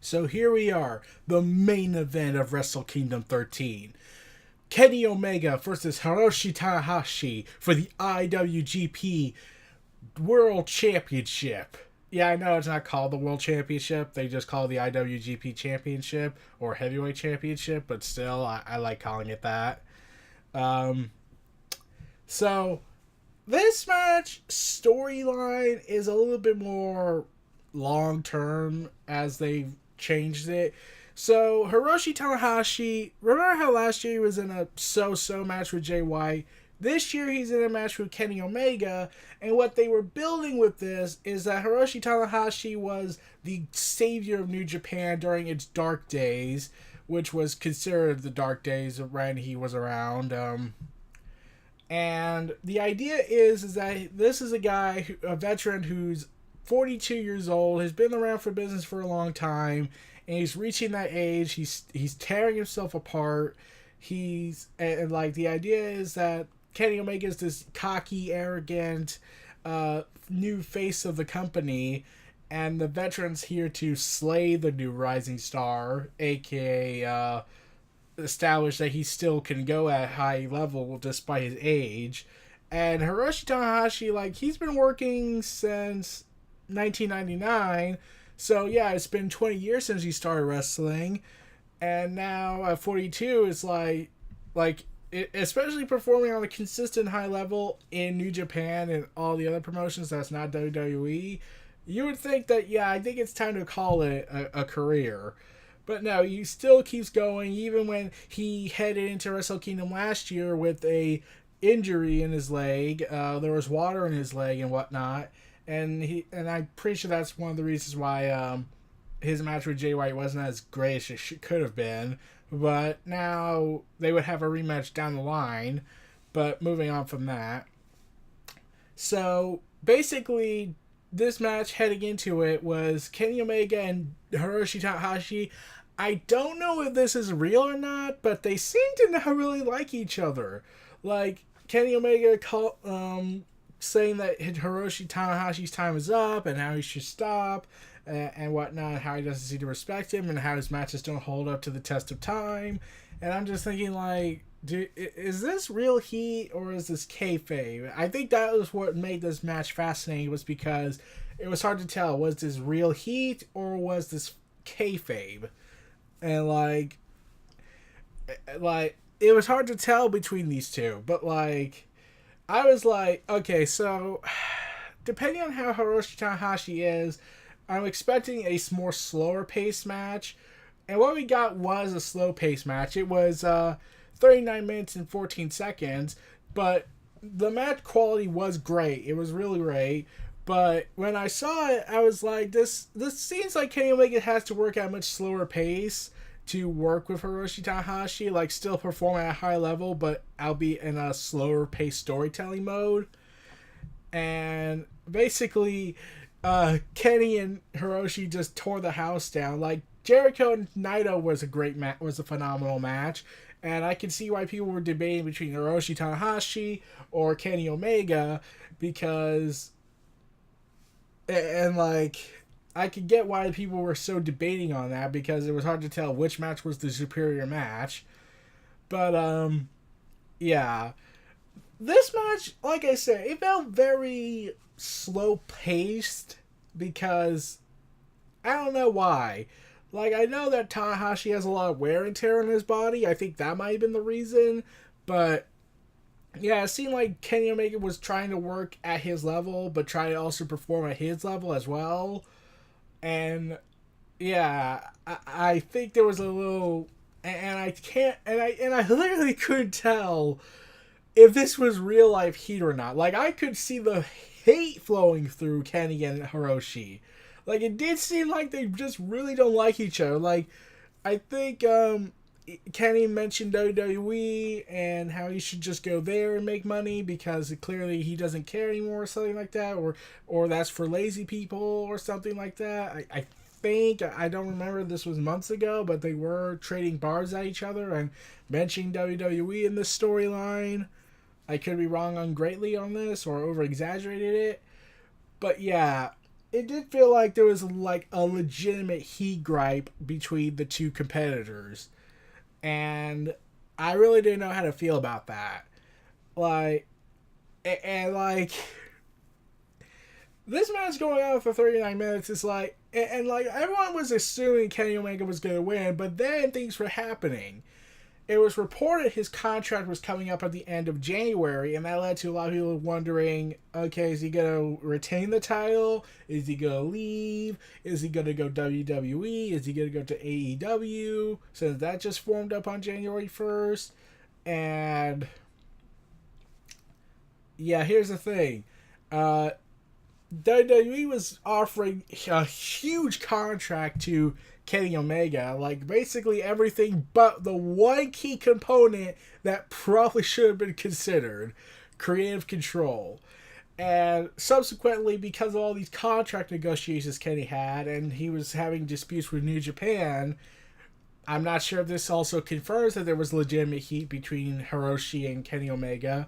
So here we are, the main event of Wrestle Kingdom 13. Kenny Omega versus Hiroshi Tanahashi for the IWGP World Championship. Yeah, I know it's not called the World Championship. They just call it the IWGP Championship or Heavyweight Championship, but still, I like calling it that. Um, so, this match storyline is a little bit more long term as they've changed it. So Hiroshi Tanahashi, remember how last year he was in a so-so match with Jay White? This year he's in a match with Kenny Omega, and what they were building with this is that Hiroshi Tanahashi was the savior of New Japan during its dark days, which was considered the dark days when he was around. And the idea is that this is a guy, a veteran who's 42 years old, has been around for business for a long time, and he's reaching that age. He's tearing himself apart. And like the idea is that Kenny Omega is this cocky, arrogant, new face of the company, and the veteran's here to slay the new rising star, aka establish that he still can go at high level despite his age. And Hiroshi Tanahashi, like, he's been working since 1999. So yeah, it's been 20 years since he started wrestling, and now at 42, it's especially performing on a consistent high level in New Japan and all the other promotions that's not WWE. You would think that, yeah, I think it's time to call it a career. But no, he still keeps going, even when he headed into Wrestle Kingdom last year with a injury in his leg. There was water in his leg and whatnot. And I'm pretty sure that's one of the reasons why his match with Jay White wasn't as great as it could have been. But now they would have a rematch down the line. But moving on from that. So basically, this match heading into it was Kenny Omega and Hiroshi Tanahashi. I don't know if this is real or not, but they seem to not really like each other. Like, Kenny Omega saying that Hiroshi Tanahashi's time is up and how he should stop and whatnot, how he doesn't seem to respect him and how his matches don't hold up to the test of time. And I'm just thinking, like, is this real heat or is this kayfabe? I think that was what made this match fascinating, was because it was hard to tell, was this real heat or was this kayfabe? And like it was hard to tell between these two, but like I was like, okay, so depending on how Hiroshi Tanahashi is, I'm expecting a more slower paced match. And what we got was a slow paced match. It was 39 minutes and 14 seconds, but the match quality was great. It was really great. But when I saw it, I was like, this seems like Kenny Omega has to work at a much slower pace to work with Hiroshi Tanahashi, like still perform at a high level, but albeit in a slower paced storytelling mode. And basically, Kenny and Hiroshi just tore the house down. Like, Jericho and Naito was a phenomenal match, and I can see why people were debating between Hiroshi Tanahashi or Kenny Omega, because, and like, I could get why people were so debating on that, because it was hard to tell which match was the superior match. But yeah, this match, like I said, it felt very slow paced, because I don't know why. Like, I know that Tanahashi has a lot of wear and tear on his body. I think that might have been the reason. But yeah, it seemed like Kenny Omega was trying to work at his level, but try to also perform at his level as well. And yeah, I think there was a little, and I literally couldn't tell if this was real life heat or not. Like, I could see the hate flowing through Kenny and Hiroshi. Like, it did seem like they just really don't like each other. Like, I think Kenny mentioned WWE and how he should just go there and make money because clearly he doesn't care anymore or something like that, or that's for lazy people or something like that. I think, I don't remember, this was months ago, but they were trading bars at each other and mentioning WWE in this storyline. I could be wrong on greatly on this or over exaggerated it, but yeah, it did feel like there was like a legitimate heat gripe between the two competitors, and I really didn't know how to feel about that. Like, and like this match going on for 39 minutes is like, and like everyone was assuming Kenny Omega was going to win, but then things were happening. It was reported his contract was coming up at the end of January, and that led to a lot of people wondering, okay, is he going to retain the title? Is he going to leave? Is he going to go WWE? Is he going to go to AEW? Since that just formed up on January 1st. And yeah, here's the thing. WWE was offering a huge contract to Kenny Omega, like basically everything but the one key component that probably should have been considered, creative control. And subsequently, because of all these contract negotiations Kenny had, and he was having disputes with New Japan, I'm not sure if this also confirms that there was legitimate heat between Hiroshi and Kenny Omega.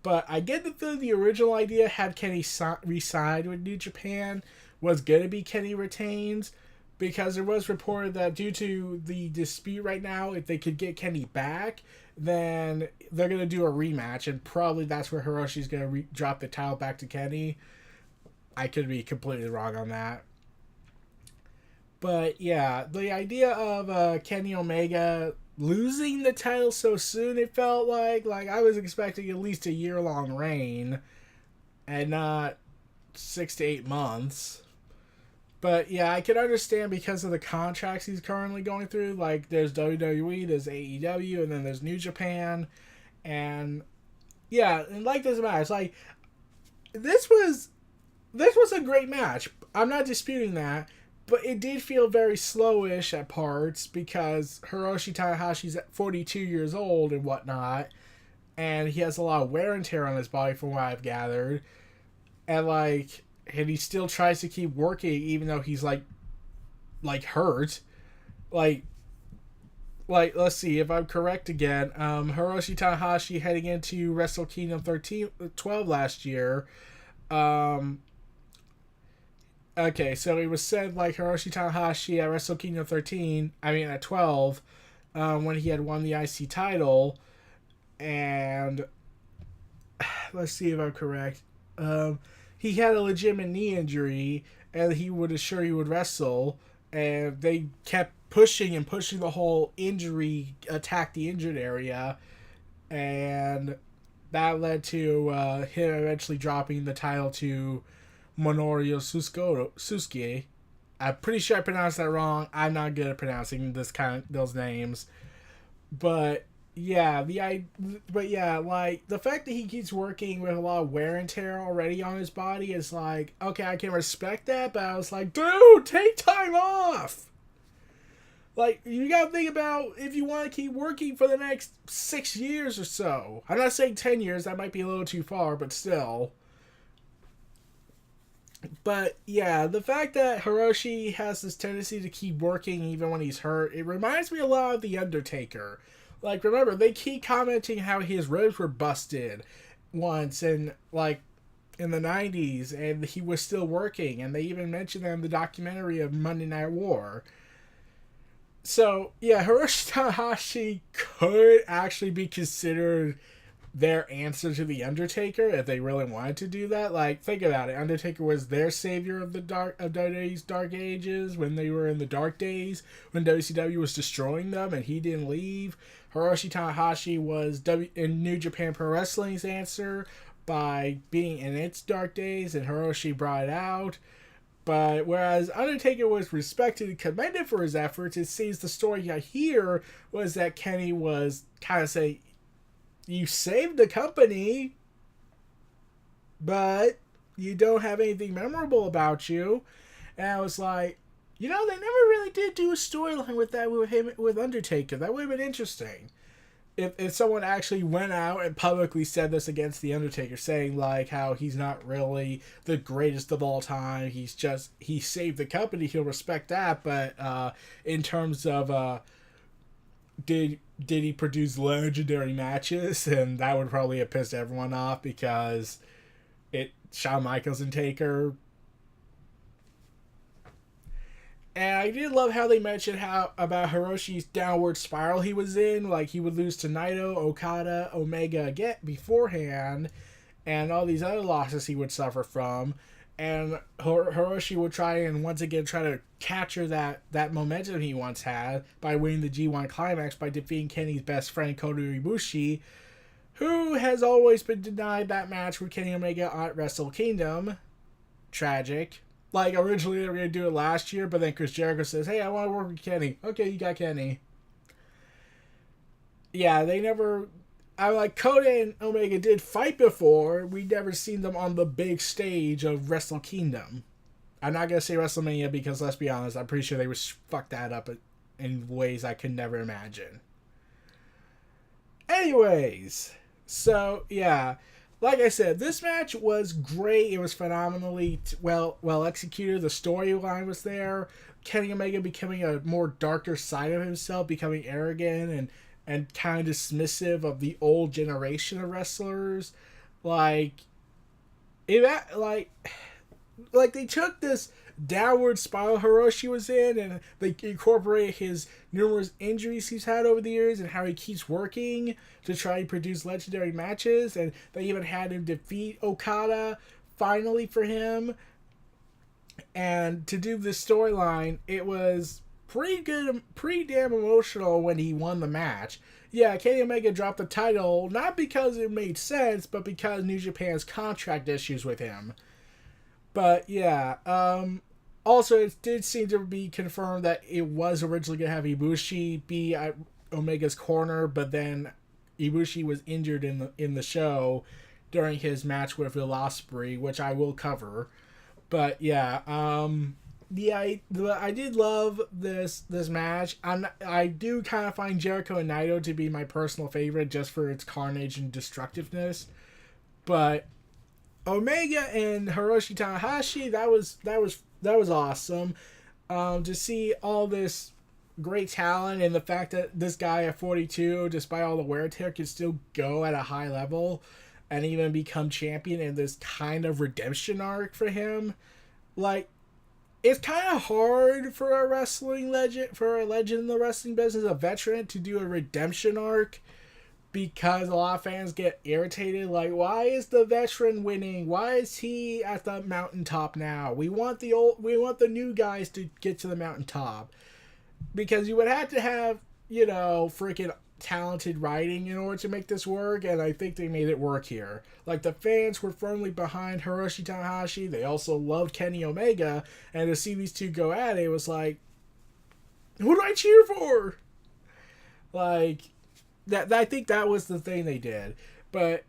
But I get the feeling the original idea had Kenny re-signed with New Japan was going to be Kenny retains, because there was reported that due to the dispute right now, if they could get Kenny back, then they're going to do a rematch, and probably that's where Hiroshi's going to drop the title back to Kenny. I could be completely wrong on that. But yeah, the idea of Kenny Omega losing the title so soon, it felt like I was expecting at least a year-long reign and not 6 to 8 months. But yeah, I can understand because of the contracts he's currently going through. Like, there's WWE, there's AEW, and then there's New Japan. And yeah, and like this match, like this was a great match. I'm not disputing that. But it did feel very slowish at parts because Hiroshi Tanahashi's 42 years old and whatnot, and he has a lot of wear and tear on his body from what I've gathered, and he still tries to keep working even though he's like hurt, like let's see if I'm correct again. Hiroshi Tanahashi heading into Wrestle Kingdom 12 last year. Okay, so it was said like Hiroshi Tanahashi at Wrestle Kingdom at 12, when he had won the IC title, and let's see if I'm correct. He had a legitimate knee injury, and he would assure he would wrestle, and they kept pushing the whole injury, attack the injured area, and that led to him eventually dropping the title to Minoru Suzuki. I'm pretty sure I pronounced that wrong. I'm not good at pronouncing those names. But yeah, like the fact that he keeps working with a lot of wear and tear already on his body is like, okay, I can respect that, but I was like, dude, take time off. Like, you gotta think about if you want to keep working for the next 6 years or so. I'm not saying 10 years, that might be a little too far, but still. But yeah, the fact that Hiroshi has this tendency to keep working even when he's hurt, it reminds me a lot of The Undertaker. Like, remember, they keep commenting how his ribs were busted once in the 90s, and he was still working, and they even mentioned that in the documentary of Monday Night War. So, yeah, Hiroshi Tanahashi could actually be considered their answer to The Undertaker if they really wanted to do that. Like, think about it. Undertaker was their savior of WWE's dark ages when they were in the dark days, when WCW was destroying them and he didn't leave. Hiroshi Tanahashi was in New Japan Pro Wrestling's answer by being in its dark days, and Hiroshi brought it out. But whereas Undertaker was respected and commended for his efforts, it seems the story I hear was that Kenny was kind of saying, you saved the company, but you don't have anything memorable about you. And I was like, they never really did do a storyline with Undertaker. That would have been interesting. If someone actually went out and publicly said this against The Undertaker, saying like how he's not really the greatest of all time, he saved the company, he'll respect that, but in terms of did he produce legendary matches? And that would probably have pissed everyone off because Shawn Michaels and Taker And I did love how they mentioned how about Hiroshi's downward spiral he was in. Like, he would lose to Naito, Okada, Omega again beforehand, and all these other losses he would suffer from. And Hiroshi would try and once again try to capture that momentum he once had by winning the G1 Climax by defeating Kenny's best friend Kota Ibushi, who has always been denied that match with Kenny Omega at Wrestle Kingdom. Tragic. Like, originally they were going to do it last year, but then Chris Jericho says, hey, I want to work with Kenny. Okay, you got Kenny. Yeah, they never... I'm like, Kota and Omega did fight before. We'd never seen them on the big stage of Wrestle Kingdom. I'm not going to say WrestleMania because, let's be honest, I'm pretty sure they would fuck that up in ways I could never imagine. Anyways, so, yeah. Like I said, this match was great. It was phenomenally well executed. The storyline was there. Kenny Omega becoming a more darker side of himself, becoming arrogant and kind of dismissive of the old generation of wrestlers. Like they took this downward spiral Hiroshi was in, and they incorporate his numerous injuries he's had over the years and how he keeps working to try and produce legendary matches, and they even had him defeat Okada finally for him. And to do this storyline, it was pretty good, pretty damn emotional when he won the match. Yeah, Kenny Omega dropped the title, not because it made sense, but because New Japan's contract issues with him. But yeah, also it did seem to be confirmed that it was originally going to have Ibushi be at Omega's corner, but then Ibushi was injured in the show during his match with Will Ospreay, which I will cover. But yeah, I did love this match. I do kind of find Jericho and Naito to be my personal favorite just for its carnage and destructiveness, but Omega and Hiroshi Tanahashi, that was awesome. To see all this great talent and the fact that this guy at 42, despite all the wear and tear, can still go at a high level and even become champion in this kind of redemption arc for him. Like, it's kind of hard for a legend in the wrestling business, a veteran, to do a redemption arc, because a lot of fans get irritated. Like, why is the veteran winning? Why is he at the mountaintop now? We want the new guys to get to the mountaintop. Because you would have to have, freaking talented writing in order to make this work, and I think they made it work here. Like, the fans were firmly behind Hiroshi Tanahashi. They also loved Kenny Omega, and to see these two go at it was like, who do I cheer for? Like, that I think that was the thing they did. But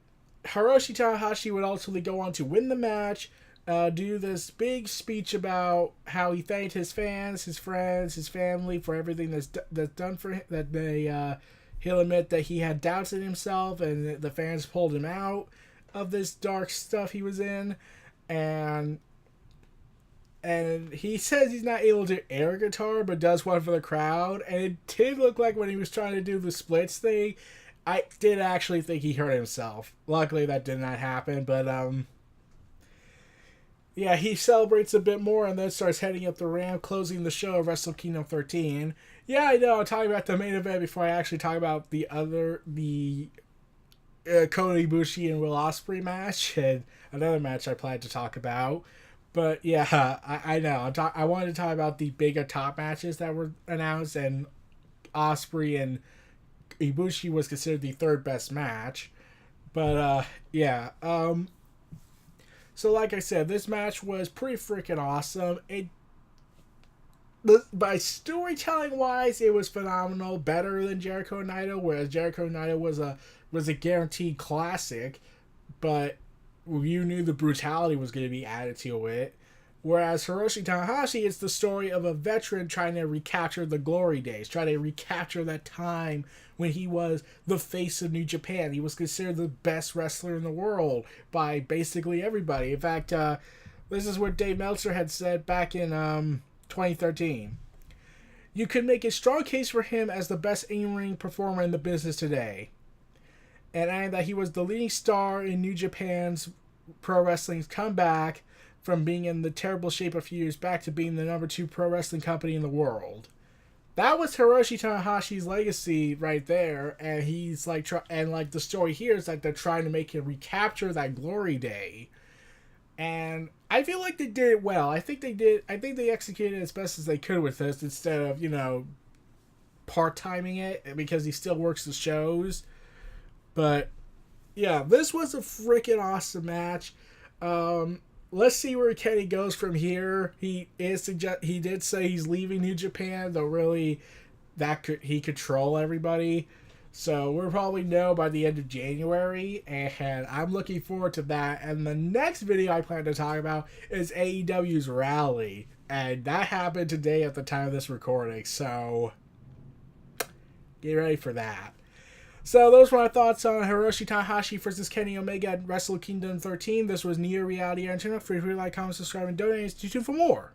Hiroshi Tanahashi would ultimately go on to win the match, do this big speech about how he thanked his fans, his friends, his family for everything that's done for him. That he'll admit that he had doubts in himself, and the fans pulled him out of this dark stuff he was in, and he says he's not able to air guitar, but does one for the crowd. And it did look like when he was trying to do the splits thing, I did actually think he hurt himself. Luckily, that did not happen, but yeah, he celebrates a bit more and then starts heading up the ramp, closing the show of Wrestle Kingdom 13. Yeah, I know, I'm talking about the main event before I actually talk about the Kota Ibushi and Will Ospreay match, and another match I plan to talk about. But yeah, I know. I wanted to talk about the bigger top matches that were announced, and Ospreay and Ibushi was considered the third best match. But yeah. So like I said, this match was pretty freaking awesome. By storytelling wise, it was phenomenal, better than Jericho and Naito, whereas Jericho and Naito was a guaranteed classic, but you knew the brutality was going to be added to it. Whereas Hiroshi Tanahashi is the story of a veteran trying to recapture the glory days, trying to recapture that time when he was the face of New Japan. He was considered the best wrestler in the world by basically everybody. In fact, this is what Dave Meltzer had said back in 2013. You could make a strong case for him as the best in-ring performer in the business today. And that he was the leading star in New Japan's pro wrestling's comeback from being in the terrible shape a few years back to being the #2 pro wrestling company in the world. That was Hiroshi Tanahashi's legacy right there, and he's like, and like the story here is that they're trying to make him recapture that glory day, and I feel like they did it well. I think they executed it as best as they could with this instead of part-timing it because he still works the shows. But yeah, this was a freaking awesome match. Let's see where Kenny goes from here. He did say he's leaving New Japan, though really he control everybody. So we'll probably know by the end of January, and I'm looking forward to that. And the next video I plan to talk about is AEW's Rally, and that happened today at the time of this recording. So get ready for that. So those were my thoughts on Hiroshi Tanahashi versus Kenny Omega at Wrestle Kingdom 13. This was Neo Reality Internet. Feel free to like, comment, subscribe, and donate. Stay tuned for more.